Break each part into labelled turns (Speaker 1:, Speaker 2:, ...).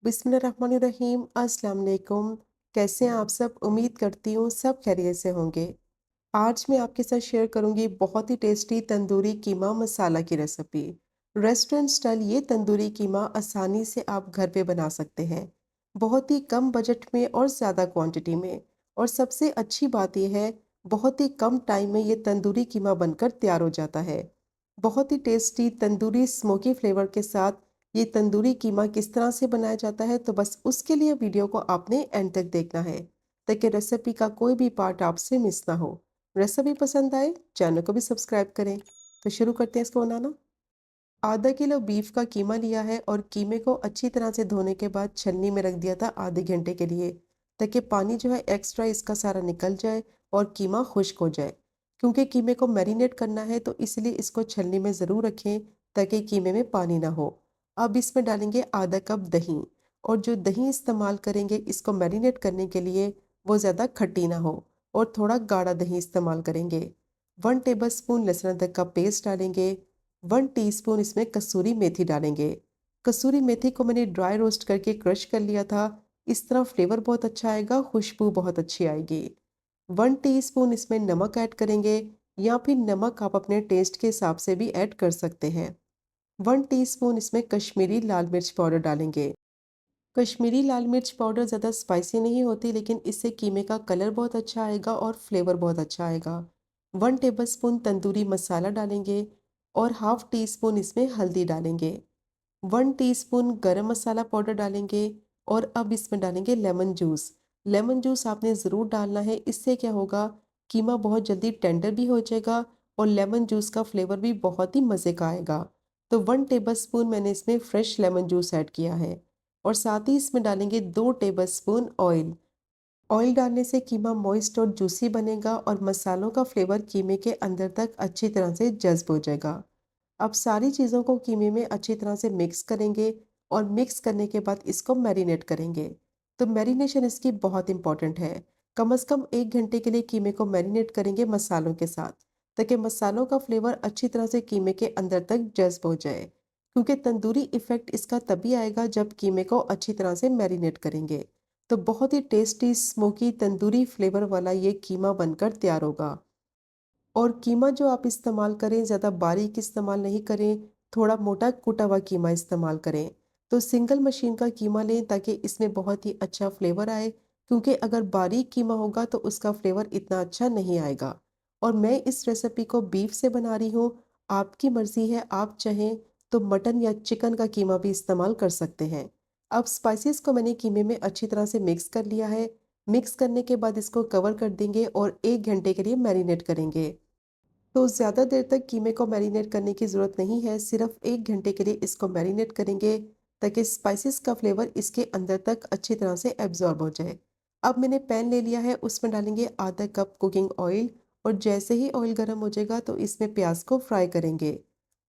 Speaker 1: बिस्मिल्लाहिर्रहमानिर्रहीम। अस्सलाम वालेकुम। कैसे हैं आप सब? उम्मीद करती हूँ सब खैरियत से होंगे। आज मैं आपके साथ शेयर करूँगी बहुत ही टेस्टी तंदूरी कीमा मसाला की रेसिपी। रेस्टोरेंट स्टाइल ये तंदूरी कीमा आसानी से आप घर पे बना सकते हैं। बहुत ही कम बजट में और ज़्यादा क्वांटिटी में। और सबसे अच्छी बात यह है, बहुत ही कम टाइम में ये तंदूरी कीमा बनकर तैयार हो जाता है। बहुत ही टेस्टी तंदूरी स्मोकी फ्लेवर के साथ ये तंदूरी कीमा किस तरह से बनाया जाता है, तो बस उसके लिए वीडियो को आपने एंड तक देखना है ताकि रेसिपी का कोई भी पार्ट आपसे मिस ना हो। रेसिपी पसंद आए चैनल को भी सब्सक्राइब करें। तो शुरू करते हैं इसको बनाना। आधा किलो बीफ का कीमा लिया है और कीमे को अच्छी तरह से धोने के बाद छलनी में रख दिया था आधे घंटे के लिए, ताकि पानी जो है एक्स्ट्रा इसका सारा निकल जाए और कीमा खुश्क हो जाए। क्योंकि कीमे को मैरिनेट करना है तो इसलिए इसको छलनी में ज़रूर रखें ताकि कीमे में पानी ना हो। अब इसमें डालेंगे आधा कप दही। और जो दही इस्तेमाल करेंगे इसको मैरिनेट करने के लिए वो ज़्यादा खट्टी ना हो और थोड़ा गाढ़ा दही इस्तेमाल करेंगे। 1 टेबल स्पून लहसुन अदरक का पेस्ट डालेंगे। 1 टीस्पून इसमें कसूरी मेथी डालेंगे। कसूरी मेथी को मैंने ड्राई रोस्ट करके क्रश कर लिया था। इस तरह फ्लेवर बहुत अच्छा आएगा, खुशबू बहुत अच्छी आएगी। 1 टीस्पून इसमें नमक ऐड करेंगे, या फिर नमक आप अपने टेस्ट के हिसाब से भी ऐड कर सकते हैं। 1 टीस्पून इसमें कश्मीरी लाल मिर्च पाउडर डालेंगे। कश्मीरी लाल मिर्च पाउडर ज़्यादा स्पाइसी नहीं होती, लेकिन इससे कीमे का कलर बहुत अच्छा आएगा और फ्लेवर बहुत अच्छा आएगा। 1 टेबल स्पून तंदूरी मसाला डालेंगे और हाफ टी स्पून इसमें हल्दी डालेंगे। 1 टीस्पून गरम मसाला पाउडर डालेंगे। और अब इसमें डालेंगे लेमन जूस। लेमन जूस आपने ज़रूर डालना है, इससे क्या होगा, कीमा बहुत जल्दी टेंडर भी हो जाएगा और लेमन जूस का फ्लेवर भी बहुत ही मज़े का आएगा। तो 1 टेबल स्पून मैंने इसमें फ्रेश लेमन जूस ऐड किया है। और साथ ही इसमें डालेंगे 2 टेबल स्पून ऑयल। ऑयल डालने से कीमा मॉइस्ट और जूसी बनेगा और मसालों का फ्लेवर कीमे के अंदर तक अच्छी तरह से जज्ब हो जाएगा। अब सारी चीज़ों को कीमे में अच्छी तरह से मिक्स करेंगे और मिक्स करने के बाद इसको मैरिनेट करेंगे। तो मैरिनेशन इसकी बहुत इंपॉर्टेंट है। कम से कम 1 घंटे के लिए कीमे को मैरिनेट करेंगे मसालों के साथ, ताकि मसालों का फ्लेवर अच्छी तरह से कीमे के अंदर तक जज्ब हो जाए। क्योंकि तंदूरी इफ़ेक्ट इसका तभी आएगा जब कीमे को अच्छी तरह से मैरिनेट करेंगे। तो बहुत ही टेस्टी स्मोकी तंदूरी फ्लेवर वाला ये कीमा बनकर तैयार होगा। और कीमा जो आप इस्तेमाल करें, ज़्यादा बारीक इस्तेमाल नहीं करें, थोड़ा मोटा कुटा हुआ कीमा इस्तेमाल करें। तो सिंगल मशीन का कीमा लें ताकि इसमें बहुत ही अच्छा फ्लेवर आए, क्योंकि अगर बारीक कीमा होगा तो उसका फ्लेवर इतना अच्छा नहीं आएगा। और मैं इस रेसिपी को बीफ से बना रही हूँ। आपकी मर्ज़ी है, आप चाहें तो मटन या चिकन का कीमा भी इस्तेमाल कर सकते हैं। अब स्पाइसेस को मैंने कीमे में अच्छी तरह से मिक्स कर लिया है। मिक्स करने के बाद इसको कवर कर देंगे और 1 घंटे के लिए मैरिनेट करेंगे। तो ज़्यादा देर तक कीमे को मैरिनेट करने की ज़रूरत नहीं है, सिर्फ 1 घंटे के लिए इसको मैरिनेट करेंगे ताकि स्पाइसेस का फ्लेवर इसके अंदर तक अच्छी तरह से एब्जॉर्ब हो जाए। अब मैंने पैन ले लिया है, उसमें डालेंगे आधा कप कुकिंग ऑयल। और जैसे ही ऑयल गर्म हो जाएगा तो इसमें प्याज को फ्राई करेंगे।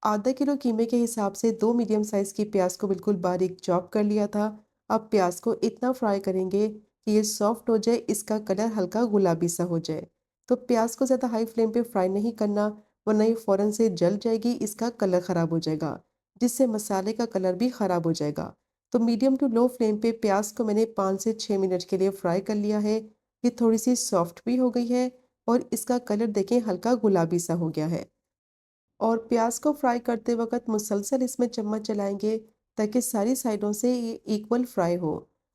Speaker 1: आधा किलो कीमे के हिसाब से 2 मीडियम साइज़ की प्याज को बिल्कुल बारीक चॉप कर लिया था। अब प्याज को इतना फ्राई करेंगे कि ये सॉफ्ट हो जाए, इसका कलर हल्का गुलाबी सा हो जाए। तो प्याज को ज़्यादा हाई फ्लेम पे फ्राई नहीं करना, वरना ये फ़ौरन से जल जाएगी, इसका कलर ख़राब हो जाएगा, जिससे मसाले का कलर भी ख़राब हो जाएगा। तो मीडियम टू लो फ्लेम पे प्याज को मैंने 5 से 6 मिनट के लिए फ्राई कर लिया है। ये थोड़ी सी सॉफ्ट भी हो गई है और इसका कलर देखें हल्का गुलाबी सा हो गया है। और प्याज को फ्राई करते वक्त मुसलसल इसमें चम्मच चलाएंगे ताकि सारी साइडों से ये इक्वल फ्राई हो।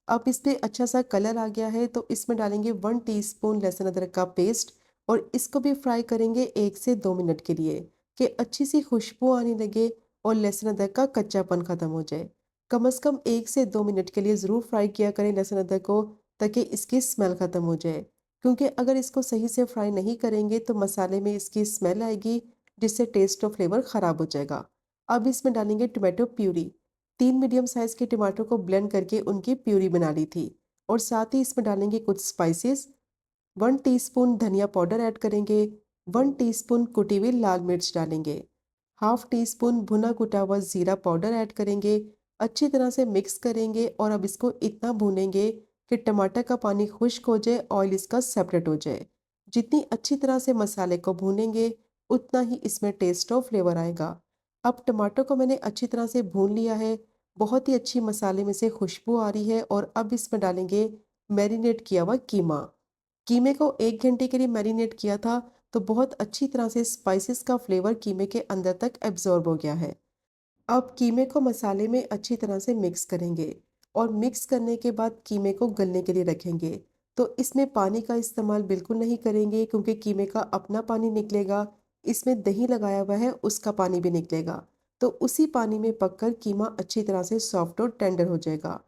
Speaker 1: अब इस पे अच्छा सा कलर आ गया है तो इसमें डालेंगे 1 टीस्पून लहसुन अदरक का पेस्ट। और इसको भी फ्राई करेंगे 1 से 2 मिनट के लिए, कि अच्छी सी खुशबू आने लगे और लहसुन अदरक का कच्चापन ख़त्म हो जाए। कम से कम 1 से 2 मिनट के लिए ज़रूर फ्राई किया करें लहसुन अदरक को, ताकि इसकी स्मेल ख़त्म हो जाए। क्योंकि अगर इसको सही से फ्राई नहीं करेंगे तो मसाले में इसकी स्मेल आएगी, जिससे टेस्ट और फ्लेवर ख़राब हो जाएगा। अब इसमें डालेंगे टोमेटो प्यूरी। 3 मीडियम साइज़ के टमाटर को ब्लेंड करके उनकी प्यूरी बना ली थी। और साथ ही इसमें डालेंगे कुछ स्पाइसेस। 1 टीस्पून धनिया पाउडर ऐड करेंगे। 1 टीस्पून कुटी हुई लाल मिर्च डालेंगे। हाफ टी स्पून भुना कुटा हुआ ज़ीरा पाउडर ऐड करेंगे। अच्छी तरह से मिक्स करेंगे और अब इसको इतना भूनेंगे कि टमाटर का पानी खुश्क हो जाए, ऑयल इसका सेपरेट हो जाए। जितनी अच्छी तरह से मसाले को भूनेंगे उतना ही इसमें टेस्ट और फ्लेवर आएगा। अब टमाटर को मैंने अच्छी तरह से भून लिया है। बहुत ही अच्छी मसाले में से खुशबू आ रही है और अब इसमें डालेंगे मैरिनेट किया हुआ कीमा। कीमे को 1 घंटे के लिए मैरिनेट किया था, तो बहुत अच्छी तरह से स्पाइसेस का फ्लेवर कीमे के अंदर तक एब्ज़ॉर्ब हो गया है। अब कीमे को मसाले में अच्छी तरह से मिक्स करेंगे और मिक्स करने के बाद कीमे को गलने के लिए रखेंगे। तो इसमें पानी का इस्तेमाल बिल्कुल नहीं करेंगे क्योंकि कीमे का अपना पानी निकलेगा, इसमें दही लगाया हुआ है उसका पानी भी निकलेगा। तो उसी पानी में पककर कीमा अच्छी तरह से सॉफ्ट और टेंडर हो जाएगा।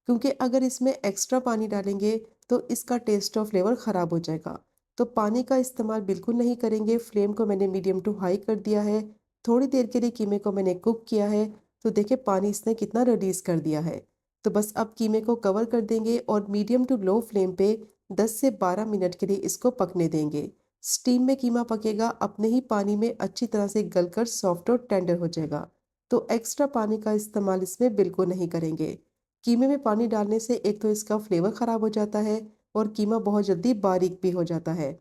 Speaker 1: क्योंकि अगर इसमें एक्स्ट्रा पानी डालेंगे तो इसका टेस्ट और फ्लेवर ख़राब हो जाएगा। तो पानी का इस्तेमाल बिल्कुल नहीं करेंगे। फ्लेम को मैंने मीडियम टू हाई कर दिया है। थोड़ी देर के लिए कीमे को मैंने कुक किया है, तो देखिए पानी इसने कितना रिलीज़ कर दिया है। तो बस अब कीमे को कवर कर देंगे और मीडियम टू लो फ्लेम पे 10 से 12 मिनट के लिए इसको पकने देंगे। स्टीम में कीमा पकेगा, अपने ही पानी में अच्छी तरह से गलकर सॉफ्ट और टेंडर हो जाएगा। तो एक्स्ट्रा पानी का इस्तेमाल इसमें बिल्कुल नहीं करेंगे। कीमे में पानी डालने से एक तो इसका फ्लेवर ख़राब हो जाता है और कीमा बहुत जल्दी बारीक भी हो जाता है।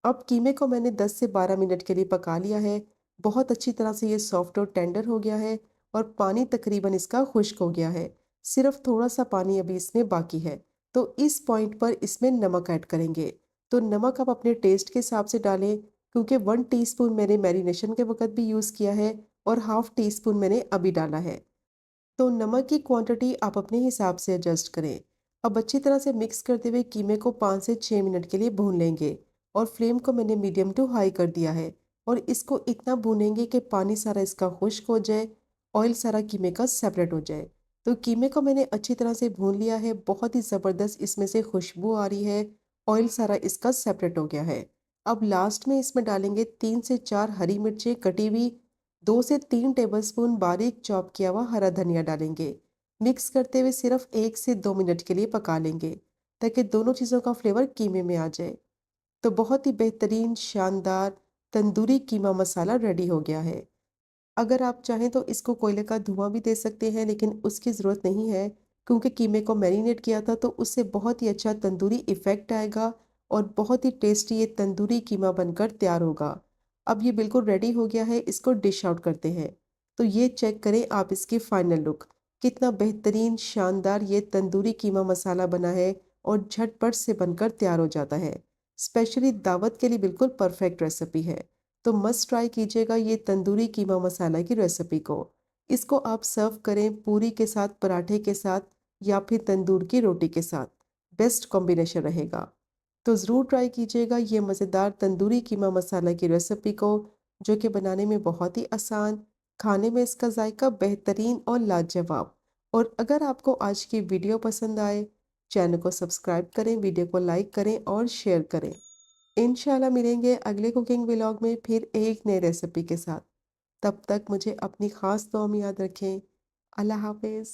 Speaker 1: अब कीमे को मैंने 10 से 12 मिनट के लिए पका लिया है। बहुत अच्छी तरह से ये सॉफ्ट और टेंडर हो गया है और पानी तकरीबन इसका खुश्क हो गया है। सिर्फ थोड़ा-सा पानी अभी इसमें बाकी है। तो इस पॉइंट पर इसमें नमक ऐड करेंगे। तो नमक आप अपने टेस्ट के हिसाब से डालें क्योंकि 1 टीस्पून मैंने मैरिनेशन के वक़्त भी यूज़ किया है और हाफ़ टी स्पून मैंने अभी डाला है। तो नमक की क्वांटिटी आप अपने हिसाब से एडजस्ट करें। अब अच्छी तरह से मिक्स करते हुए कीमे को 5 से 6 मिनट के लिए भून लेंगे और फ्लेम को मैंने मीडियम टू हाई कर दिया है और इसको इतना भूनेंगे कि पानी सारा इसका खुश्क हो जाए, ऑयल सारा कीमे का सेपरेट हो जाए। तो कीमे को मैंने अच्छी तरह से भून लिया है, बहुत ही ज़बरदस्त इसमें से खुशबू आ रही है, ऑयल सारा इसका सेपरेट हो गया है। अब लास्ट में इसमें डालेंगे 3 से 4 हरी मिर्चें कटी हुई, 2 से 3 टेबलस्पून बारीक चॉप किया हुआ हरा धनिया डालेंगे। मिक्स करते हुए सिर्फ 1 से 2 मिनट के लिए पका लेंगे ताकि दोनों चीज़ों का फ्लेवर कीमे में आ जाए। तो बहुत ही बेहतरीन शानदार तंदूरी कीमा मसाला रेडी हो गया है। अगर आप चाहें तो इसको कोयले का धुआं भी दे सकते हैं, लेकिन उसकी ज़रूरत नहीं है क्योंकि कीमे को मैरिनेट किया था तो उससे बहुत ही अच्छा तंदूरी इफ़ेक्ट आएगा और बहुत ही टेस्टी ये तंदूरी कीमा बनकर तैयार होगा। अब ये बिल्कुल रेडी हो गया है, इसको डिश आउट करते हैं। तो ये चेक करें आप इसकी फाइनल लुक, कितना बेहतरीन शानदार ये तंदूरी कीमा मसाला बना है और झटपट से बनकर तैयार हो जाता है। स्पेशली दावत के लिए बिल्कुल परफेक्ट रेसिपी है। तो मस्ट ट्राई कीजिएगा ये तंदूरी कीमा मसाला की रेसिपी को। इसको आप सर्व करें पूरी के साथ, पराठे के साथ या फिर तंदूर की रोटी के साथ। बेस्ट कॉम्बिनेशन रहेगा। तो ज़रूर ट्राई कीजिएगा ये मज़ेदार तंदूरी कीमा मसाला की रेसिपी को, जो कि बनाने में बहुत ही आसान, खाने में इसका जायका बेहतरीन और लाजवाब। और अगर आपको आज की वीडियो पसंद आए, चैनल को सब्सक्राइब करें, वीडियो को लाइक करें और शेयर करें। इंशाल्लाह मिलेंगे अगले कुकिंग व्लॉग में फिर एक नई रेसिपी के साथ। तब तक मुझे अपनी ख़ास दुआ में याद रखें। अल्लाह हाफ़िज़।